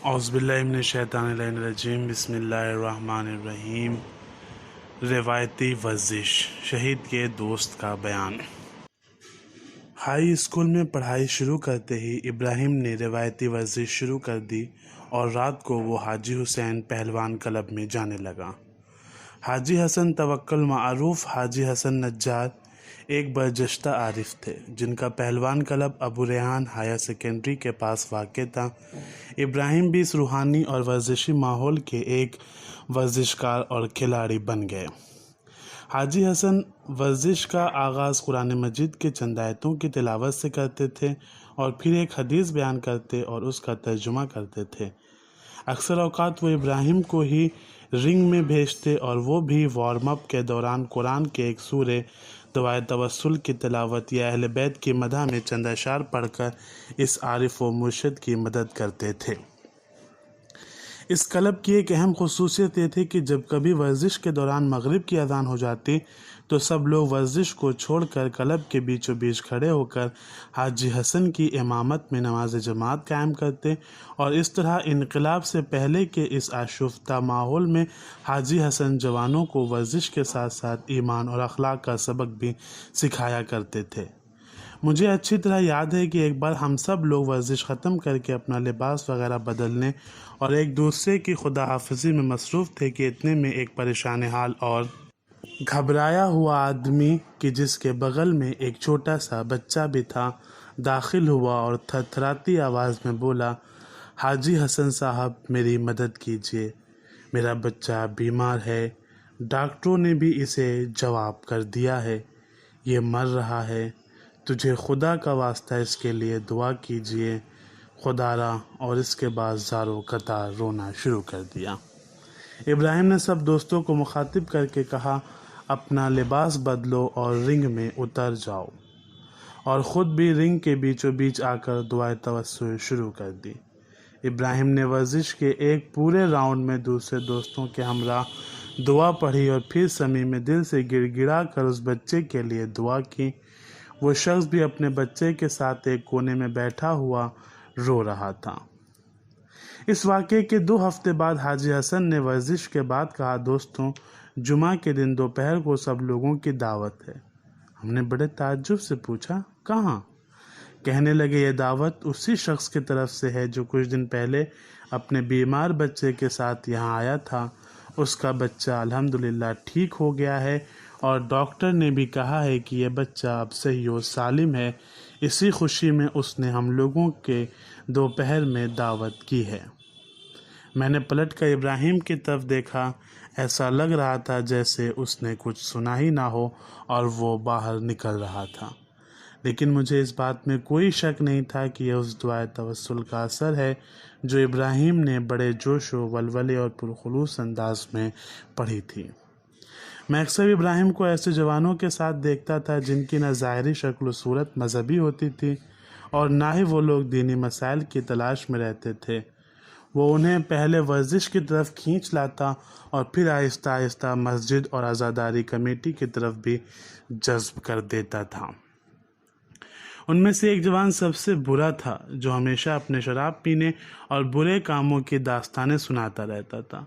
औज़ुबिल्लाहि मिनश्शैतानिर्रजीम बिस्मिल्लाहिर्रहमानिर्रहीम। रिवायती वर्जिश, शहीद के दोस्त का बयान। हाई स्कूल में पढ़ाई शुरू करते ही इब्राहिम ने रिवायती वर्जिश शुरू कर दी और रात को वो हाजी हुसैन पहलवान क्लब में जाने लगा। हाजी हसन तवक्कुल मारूफ हाजी हसन नज्जार एक बरजश्ता आरिफ थे, जिनका पहलवान club Abu Rehan higher secondary के पास वाक़ था। इब्राहिम भी इस रूहानी और वर्जिशी माहौल के एक वर्जिशकार और खिलाड़ी बन गए। हाजी हसन वर्जिश का आगाज़ कुरान मजीद के चंद आयतों की तिलावत से करते थे और फिर एक हदीस बयान करते और उसका तर्जुमा करते थे। अक्सर औक़ात वो इब्राहिम को ही रिंग में भेजते और वो भी वार्म अप के दौरान कुरान के एक सूरे दुआए तवस्सुल की तिलावत या अहले बैत की मदह में चंद अशार पढ़कर इस आरिफ व मुर्शिद की मदद करते थे। इस क्लब की एक अहम खुसूसियत ये थी कि जब कभी वर्जिश के दौरान मगरिब की अज़ान हो जाती तो सब लोग वर्जिश को छोड़कर क्लब के बीचों बीच खड़े होकर हाजी हसन की इमामत में नमाज जमात कायम करते और इस तरह इनकलाब से पहले के इस आशुफ्ता माहौल में हाजी हसन जवानों को वर्जिश के साथ साथ ईमान और अखलाक का सबक भी सिखाया करते थे। मुझे अच्छी तरह याद है कि एक बार हम सब लोग वर्जिश ख़त्म करके अपना लिबास वगैरह बदलने और एक दूसरे की खुदा हाफिज़ी में मसरूफ़ थे कि इतने में एक परेशान हाल और घबराया हुआ आदमी कि जिसके बगल में एक छोटा सा बच्चा भी था दाखिल हुआ और थरथराती आवाज़ में बोला, हाजी हसन साहब मेरी मदद कीजिए, मेरा बच्चा बीमार है, डॉक्टरों ने भी इसे जवाब कर दिया है, ये मर रहा है, तुझे खुदा का वास्ता इसके लिए दुआ कीजिए खुदारा। और इसके बाद ज़ारो कतार रोना शुरू कर दिया। इब्राहिम ने सब दोस्तों को मुखातिब करके कहा, अपना लिबास बदलो और रिंग में उतर जाओ, और ख़ुद भी रिंग के बीचों बीच आकर दुआए तवस्सुल शुरू कर दी। इब्राहिम ने वर्जिश के एक पूरे राउंड में दूसरे दोस्तों के हमरा दुआ पढ़ी और फिर समी में दिल से गिड़गिड़ा कर उस बच्चे के लिए दुआ की। वो शख्स भी अपने बच्चे के साथ एक कोने में बैठा हुआ रो रहा था। इस वाक़े के 2 हफ्ते बाद हाजी हसन ने वर्जिश के बाद कहा, दोस्तों जुमा के दिन दोपहर को सब लोगों की दावत है। हमने बड़े ताज्जुब से पूछा, कहाँ? कहने लगे, ये दावत उसी शख्स की तरफ से है जो कुछ दिन पहले अपने बीमार बच्चे के साथ यहाँ आया था। उसका बच्चा अल्हम्दुलिल्लाह ठीक हो गया है और डॉक्टर ने भी कहा है कि यह बच्चा अब सही और सालिम है। इसी खुशी में उसने हम लोगों के दोपहर में दावत की है। मैंने पलट कर इब्राहिम की तरफ देखा। ऐसा लग रहा था जैसे उसने कुछ सुना ही ना हो और वो बाहर निकल रहा था, लेकिन मुझे इस बात में कोई शक नहीं था कि यह उस दुआए तवस्सुल का असर है जो इब्राहिम ने बड़े जोश व वलवले और पुरखुलूस अंदाज में पढ़ी थी। मैं अक्सर इब्राहिम को ऐसे जवानों के साथ देखता था जिनकी न ज़ाहिरी शक्ल व सूरत मजहबी होती थी और ना ही वो लोग दीनी मसाइल की तलाश में रहते थे। वो उन्हें पहले वर्जिश की तरफ खींच लाता और फिर आहिस्ता आहिस्ता मस्जिद और आज़ादारी कमेटी की तरफ भी जज्ब कर देता था। उनमें से एक जवान सबसे बुरा था जो हमेशा अपने शराब पीने और बुरे कामों की दास्तानें सुनाता रहता था।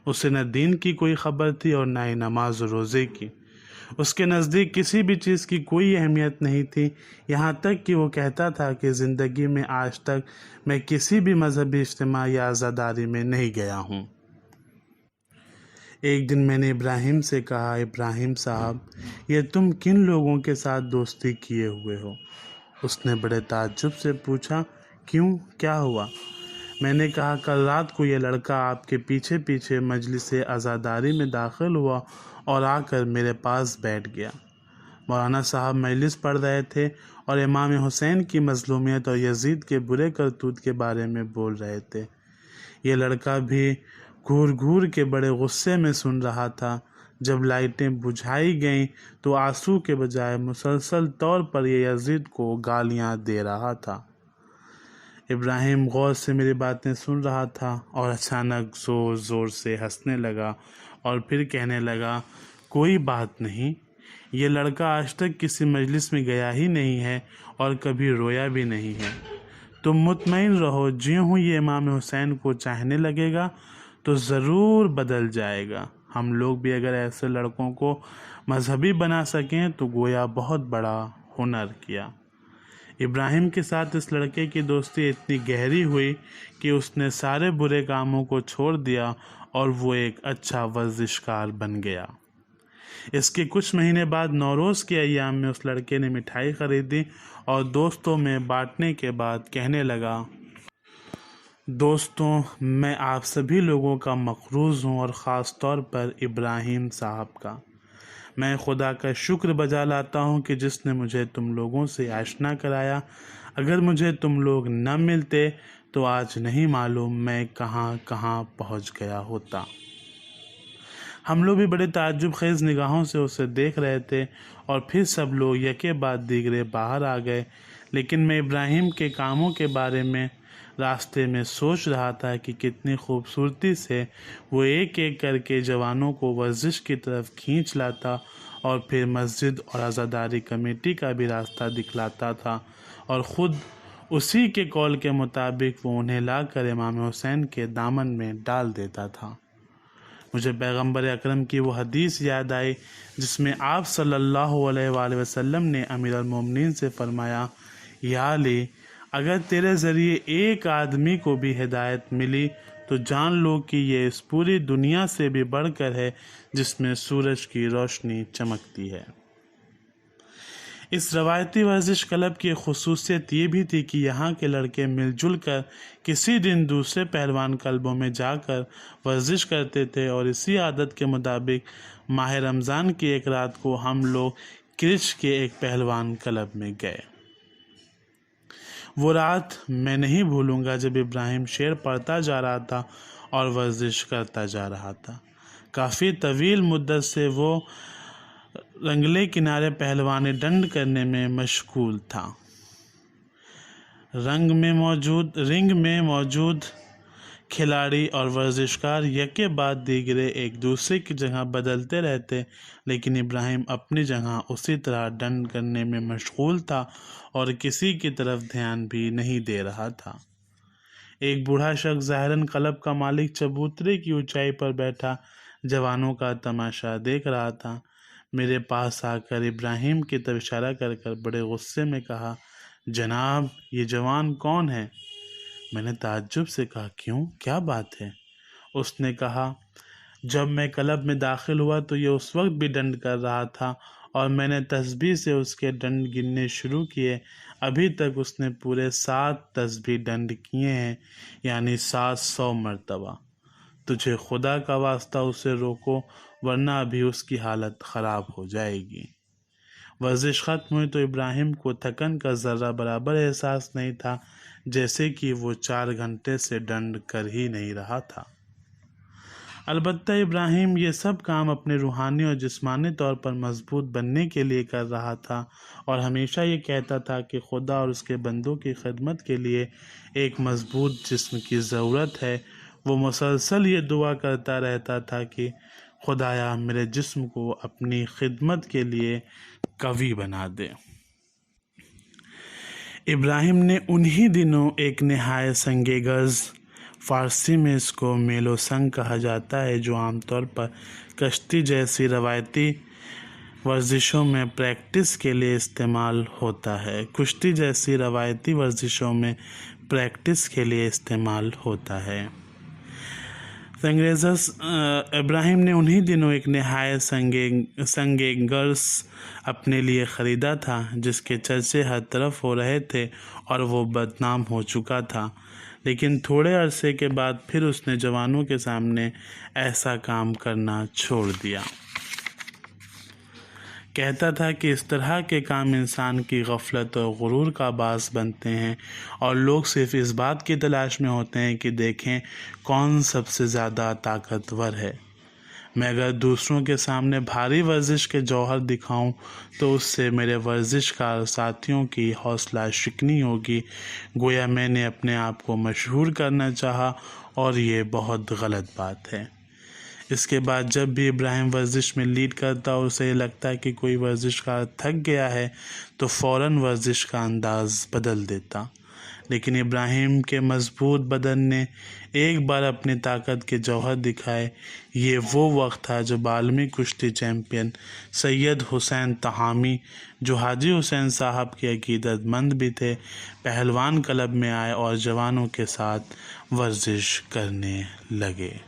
उसे न दीन की कोई खबर थी और न ही नमाज और रोज़े की। उसके नज़दीक किसी भी चीज़ की कोई अहमियत नहीं थी, यहाँ तक कि वो कहता था कि ज़िंदगी में आज तक मैं किसी भी मजहबी इज्तिमा या आज़ादारी में नहीं गया हूँ। एक दिन मैंने इब्राहिम से कहा, इब्राहिम साहब ये तुम किन लोगों के साथ दोस्ती किए हुए हो? उसने बड़े ताज्जुब से पूछा, क्यों, क्या हुआ? मैंने कहा, कल रात को ये लड़का आपके पीछे पीछे मजलिस आज़ादारी में दाखिल हुआ और आकर मेरे पास बैठ गया। मौलाना साहब मजलिस पढ़ रहे थे और इमाम हुसैन की मजलूमियत और यजीद के बुरे करतूत के बारे में बोल रहे थे। ये लड़का भी घूर घूर के बड़े गुस्से में सुन रहा था। जब लाइटें बुझाई गईं तो आंसू के बजाय मुसलसल तौर पर ये यजीद को गालियां दे रहा था। इब्राहिम गौर से मेरी बातें सुन रहा था और अचानक ज़ोर ज़ोर से हंसने लगा और फिर कहने लगा, कोई बात नहीं, ये लड़का आज तक किसी मजलिस में गया ही नहीं है और कभी रोया भी नहीं है। तुम मुतमईन रहो, ज्यों ही ये इमाम हुसैन को चाहने लगेगा तो ज़रूर बदल जाएगा। हम लोग भी अगर ऐसे लड़कों को मजहबी बना सकें तो गोया बहुत बड़ा हुनर किया। इब्राहिम के साथ इस लड़के की दोस्ती इतनी गहरी हुई कि उसने सारे बुरे कामों को छोड़ दिया और वो एक अच्छा वर्जिशकार बन गया। इसके कुछ महीने बाद नौरोज़ के अय्याम में उस लड़के ने मिठाई ख़रीदी और दोस्तों में बांटने के बाद कहने लगा, दोस्तों, मैं आप सभी लोगों का मक़रूज़ हूँ और ख़ास तौर पर इब्राहिम साहब का। मैं खुदा का शुक्र बजा लाता हूँ कि जिसने मुझे तुम लोगों से आशना कराया। अगर मुझे तुम लोग न मिलते तो आज नहीं मालूम मैं कहाँ कहाँ पहुँच गया होता। हम लोग भी बड़े ताज्जुब खेज़ निगाहों से उसे देख रहे थे और फिर सब लोग यके बाद दीगरे बाहर आ गए। लेकिन मैं इब्राहिम के कामों के बारे में रास्ते में सोच रहा था कि कितनी खूबसूरती से वो एक एक करके जवानों को वर्जिश की तरफ खींच लाता और फिर मस्जिद और आज़ादारी कमेटी का भी रास्ता दिखलाता था और ख़ुद उसी के कौल के मुताबिक वो उन्हें लाकर इमाम हुसैन के दामन में डाल देता था। मुझे पैगंबर अकरम की वो हदीस याद आई जिसमें आप सल्लल्लाहु अलैहि वसल्लम ने अमीर अल-मोमिनीन से फरमाया, या अली, अगर तेरे ज़रिए एक आदमी को भी हिदायत मिली तो जान लो कि ये इस पूरी दुनिया से भी बढ़कर है जिसमें सूरज की रोशनी चमकती है। इस रवायती वर्जिश क्लब की ख़ुसूसियत ये भी थी कि यहाँ के लड़के मिलजुल कर किसी दिन दूसरे पहलवान क्लबों में जाकर वर्जिश करते थे और इसी आदत के मुताबिक माह रमज़ान की एक रात को हम लोग क्रिच के एक पहलवान क्लब में गए। वो रात मैं नहीं भूलूंगा जब इब्राहिम शेर पढ़ता जा रहा था और वर्जिश करता जा रहा था। काफ़ी तवील मुद्दत से वो रंगले किनारे पहलवानी दंड करने में मशगूल था। रिंग में मौजूद खिलाड़ी और वर्जिशकार यके बाद दीगरे एक दूसरे की जगह बदलते रहते, लेकिन इब्राहिम अपनी जगह उसी तरह दंड करने में मशगूल था और किसी की तरफ ध्यान भी नहीं दे रहा था। एक बूढ़ा शख्स ज़ाहिरन क्लब का मालिक चबूतरे की ऊंचाई पर बैठा जवानों का तमाशा देख रहा था। मेरे पास आकर इब्राहिम की तरफ इशारा कर बड़े गुस्से में कहा, जनाब, ये जवान कौन है? मैंने ताज्जुब से कहा, क्यों, क्या बात है? उसने कहा, जब मैं क्लब में दाखिल हुआ तो ये उस वक्त भी दंड कर रहा था और मैंने तस्बीह से उसके दंड गिनने शुरू किए। अभी तक उसने पूरे 7 तस्बीह दंड किए हैं, यानी 700 मरतबा। तुझे खुदा का वास्ता उसे रोको, वरना अभी उसकी हालत ख़राब हो जाएगी। वर्जिश ख़त्म हुई तो इब्राहिम को थकन का ज़र्रा बराबर एहसास नहीं था, जैसे कि वो 4 घंटे से दंड कर ही नहीं रहा था। अलबत्ता इब्राहिम ये सब काम अपने रूहानी और जिस्मानी तौर पर मजबूत बनने के लिए कर रहा था और हमेशा ये कहता था कि खुदा और उसके बंदों की खिदमत के लिए एक मजबूत जिस्म की ज़रूरत है। वो मुसलसल ये दुआ करता रहता था कि खुदाया मेरे जिस्म को अपनी खिदमत के लिए कवी बना दे। इब्राहिम ने उन्हीं दिनों एक नहायत संगे गज़, फ़ारसी में इसको मेलो संग कहा जाता है, जो आमतौर पर कश्ती जैसी रवायती वर्जिशों में प्रैक्टिस के लिए इस्तेमाल होता है। कुश्ती जैसी रवायती वर्जिशों में प्रैक्टिस के लिए इस्तेमाल होता है। इब्राहिम ने उन्हीं दिनों एक नहायत संगे गर्स अपने लिए ख़रीदा था, जिसके चर्चे हर तरफ हो रहे थे और वो बदनाम हो चुका था। लेकिन थोड़े अरसे के बाद फिर उसने जवानों के सामने ऐसा काम करना छोड़ दिया। कहता था कि इस तरह के काम इंसान की गफलत और गुरूर का बास बनते हैं और लोग सिर्फ इस बात की तलाश में होते हैं कि देखें कौन सबसे ज़्यादा ताकतवर है। मैं अगर दूसरों के सामने भारी वर्जिश के जौहर दिखाऊं तो उससे मेरे वर्जिशकार साथियों की हौसला शिकनी होगी। गोया मैंने अपने आप को मशहूर करना चाहा और ये बहुत गलत बात है। इसके बाद जब भी इब्राहिम वर्जिश में लीड करता और उसे लगता है कि कोई वर्जिशकार थक गया है तो फ़ौरन वर्जिश का अंदाज़ बदल देता। لیکن ابراہیم کے مضبوط بدن نے ایک بار اپنی طاقت کے جوہر دکھائے۔ یہ وہ وقت تھا جب عالمی کشتی چیمپئن سید حسین تہامی، جو حاجی حسین صاحب کے عقیدت مند بھی تھے، پہلوان کلب میں آئے اور جوانوں کے ساتھ ورزش کرنے لگے۔